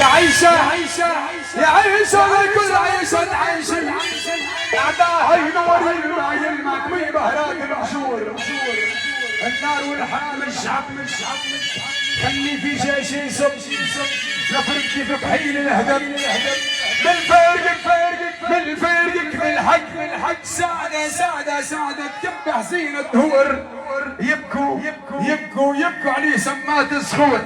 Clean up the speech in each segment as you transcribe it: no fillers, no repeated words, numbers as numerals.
يا عيشة يا عيشة لكل عيشة عيش أعداها ينور يلمع يلمع كوي بهرات المحشور النار والحام الشعب خلي في جيش يسب نفرقي في بحيل الهدم من فرقك بالحق سعدة كم حزين الدهور يبكوا عليه سمات الصخور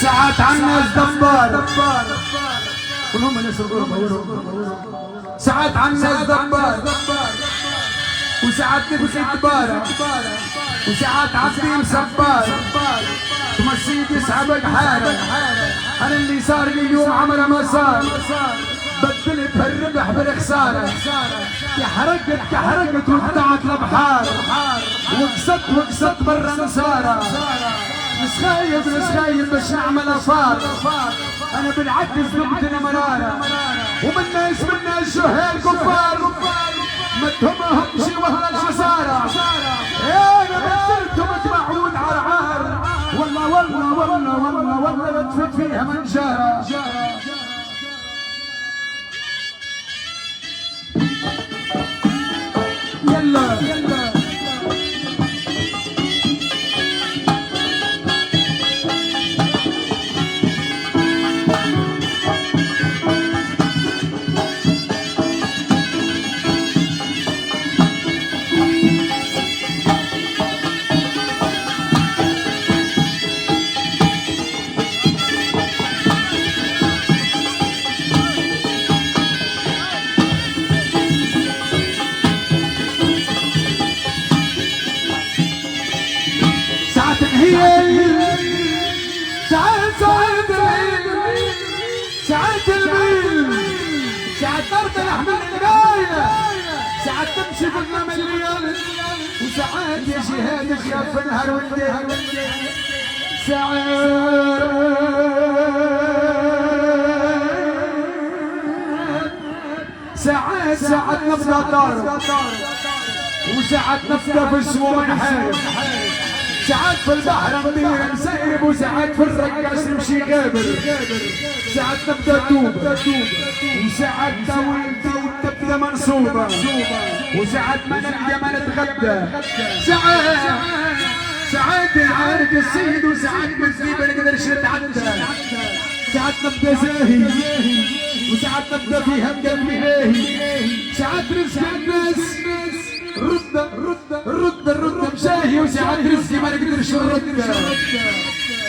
ساعات عالناس دبار كلهم الناس ساعات عالناس دبار وساعات نبكي كبارة وساعات عبدي سبار تمسيك يسحبك حالة انا اللي صار لي اليوم عمره ما صار بدلت بالربح بالخسارة كحرقت وابتعت البحار وقصت برا نصارى نسخايب باش نعمل افار انا بالعكس نبتنا مرارة ومن ناس شهير كفار ما تهمهمش وهلا الخسارة انا بدلتهم تبعون عرعار والله بتفت فيها منجارة يلا ساعات ضرب لحم القبايل ساعات تمشي بالظلم الليل وساعات يا جهاد تخاف نهار والليل ساعات نفضى طار وساعات نفضى في السموم نحارب ساعات في البحر نطير نسيب وساعات في الرقاص نمشي غابر ساعات نبدا توب وساعات تبدا منصوبه وساعات ما نلقى ما نتغدى ساعات يعارك السيد وساعات مسلي ما نقدرش نتعدى ساعات نبدا زاهي وساعات نبدا فيها مقلبي باهي ساعات رزق الناس رد مشاهي وساعات رزقي ما نقدرش نرد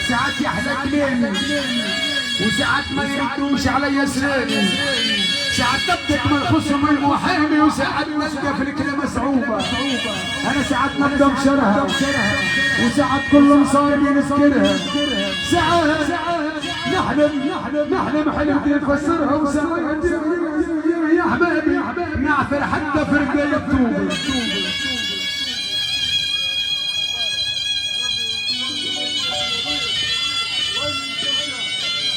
ساعات يحلى كلامي وساعات ما يردوش علي سلامي ساعات نبدأ من الخصم المحامي وساعات نلقى في الكلمة صعوبة أنا ساعات نبدأ بشرها وساعات كل مصاري نذكرها ساعات نحلم حلم نفسرها وساعات يا حبايبي نعثر حتى في رجال التوبة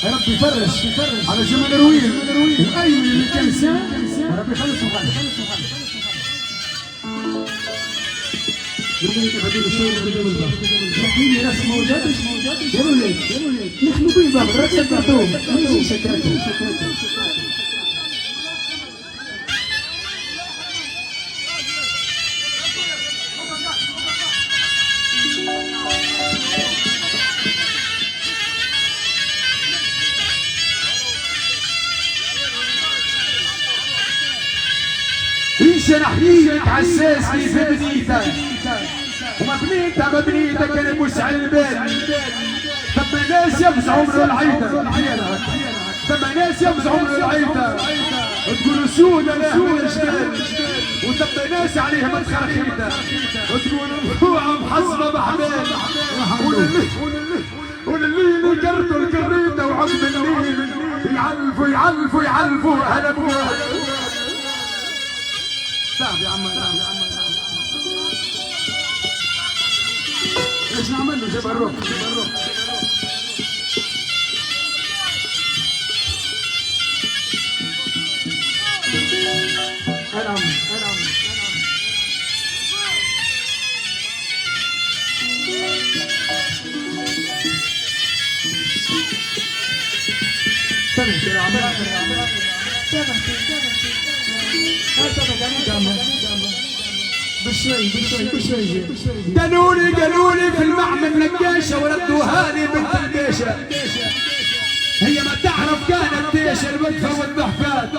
يا رب يفرش على جمال رويل وايمن اللي كان سام يا رب يخلص وخلص يبغى يتبدل الشيء اللي قدام الباب تحكيلي ناس موجات يا ولاد نحن بيه باب الرقصة بتاعتهم ما يجيش شكاته انا احكيلك عالساس كيف بنيتك مبنيتك انا مش على البال ثم ناس يفز عمر العيدة ثم ناس يفز عمر العيدة تقولوا سودة لا من الجبال وثم ناس عليها متخرخيدة تقولوا مخوعة محصبة بحبال وللي قرطوا يعلفوا يعلفوا يعلفوا هلا بوها صعب يا عم ايش نعمل له جيب الروح انعم قالوا لي في المعمل نقاشه وردوها لي بنت البيشه هي ما تعرف كانت ديش المدفع والضحكات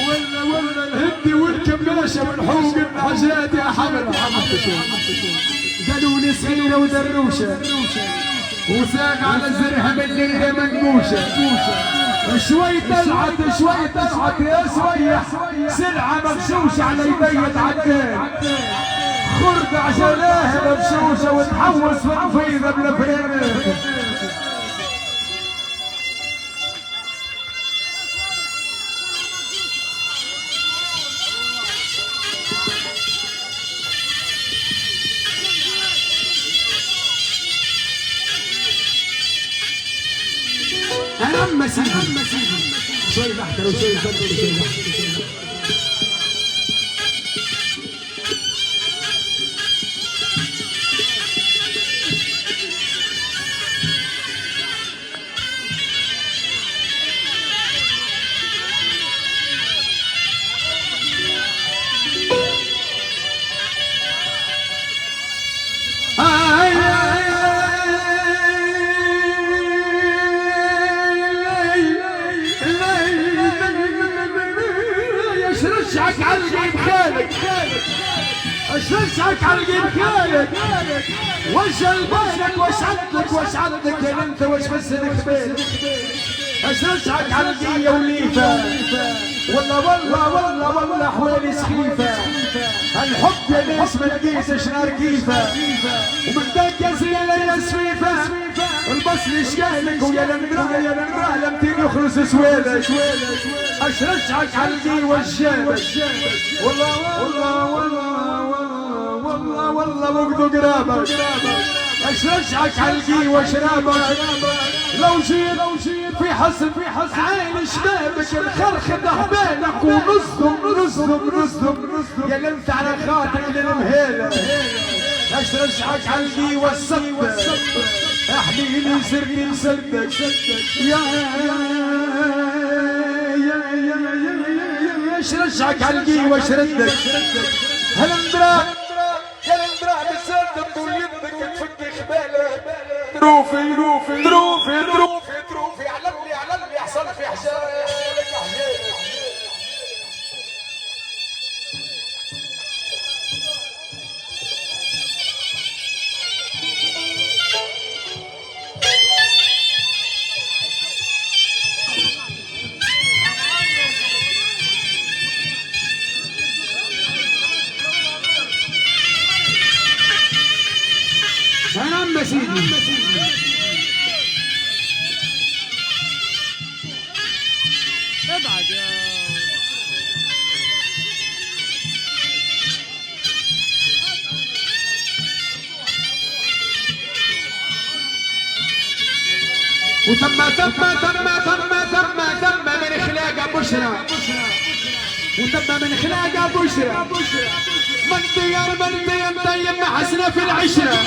ولا الهندي والكماشه والحوق الحاجات يا حمد قالوا لي سكينه ودروشه وساق على زرها بالدنيا منقوشه شوي طلعت يا سويح سلعه مغشوشه على يبيت عدين خرد عجلاه مغشوشه وتحوس في الفيضه بلا فريق أنا سيدي شوي بحكر وشوي بحكر وشوي بحكر اشرشك على القيم خالك اشرشك على القيم خالك وش البالك وش عندك انت وش مسلك بيت اشرشك على القية وليفة والله حوالي سخيفة الحب يا ناس ما لقيت شنار كيفة ومن ذاك يا زينة يا سفيفة البصل شقالك ويا النمرة لم تيجي يخلص سويلك اشرشك على القي والجابك والله وقدو قرابك اشرشك على القي وشرابك لو جيت في حسن عين شبابك الخرخ دهبانك ونصدم يا لمت على خاطرك للمهيلة اشرشك على القي والصدق احليني وسرني مصدق يا اشرشك على القي واشردك هالندرا بتصدق ويدك تفك خبالك دروفي علمني احسن في حجالك سيدي ابعد يا وتم من خلاقه بشرى وتم من خلاقه بشرى من طيب حسنه في العشره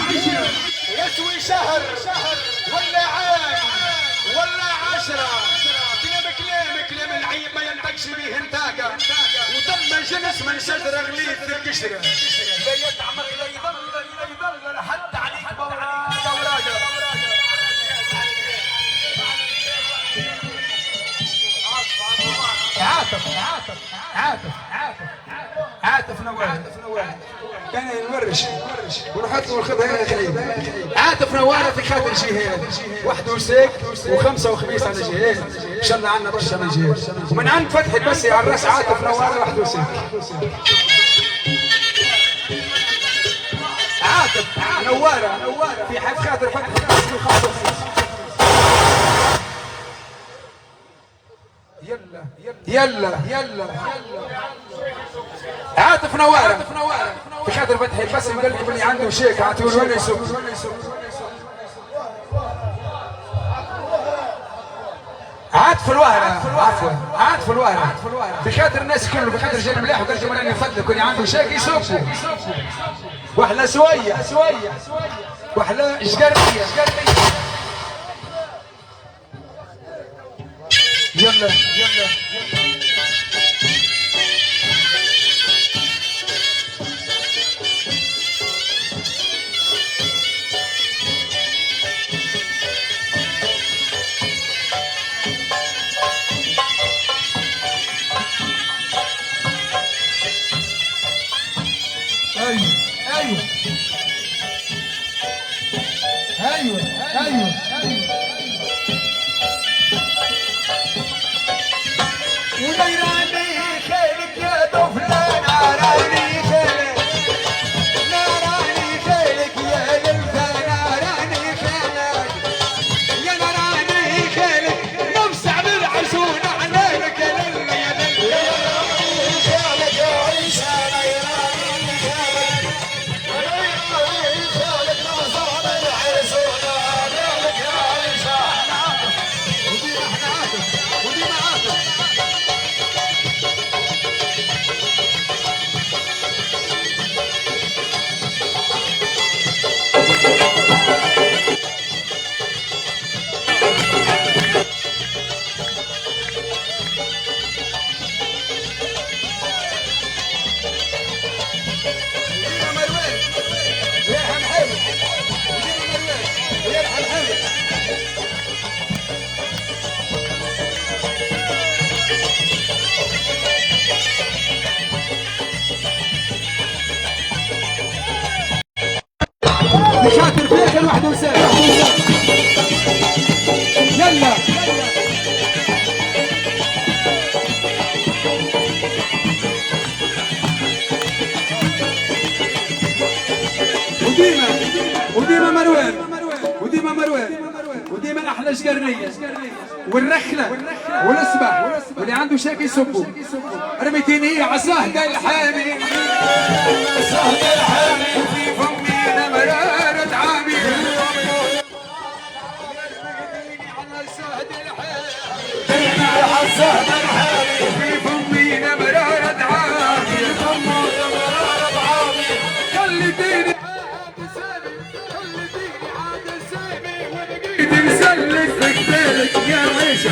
يسوي شهر ولا عام ولا 10 كلام العيب ما ينطقش بيه انتاقه وتم جنس من شجره غليظ القشره لا يتعمر لا يضل لحد عليك وراقه عاطف نوال كان يمرش ونحط له الخبز خليل عاطف نوال في خاطر جهاد وحده وسيك وخمسه وخميس على جهاد ان شاء الله عندنا برشا من جهاد ومن عند فتحي بس على الراس عاطف نوال وحده وسيك عاطف نواره في حد خاطر فتحي خمسه وخميس يلا عاطف نوارة في خاطر فتحي بس قال لكم اللي عنده شيك عطيوه وين يسوق. عاطف الوهرة عاطف الوهرة في خاطر الناس كله في خاطر جاي مليح وقال جمال يفضلك اللي عنده شيك يسوقوا. واحلى سوية واحلى شقرية يلا ايوه ونيراني خيلك يا طفلان ناراني خيلك يا للفا ناراني خيلك يا ناراني خيلك نفسع بالعسون عنانك يا لل يا لل يا ناراني خيلك يا عيسى نيراني خيلك نفسع بالعسون عنانك يا عيسى ودي معاكم شاطر فيك الواحد وسام يلا وديما احلى شقرنيه والرخله والاسبه واللي عنده شاك يسبوا رميتيني عصاه الحامي عصاه الحامي في فمي انا مرارة عامي عصاه الحامي في فمي انا مرارة عامي خليتيني تنسلك بكتيرك يا عيشة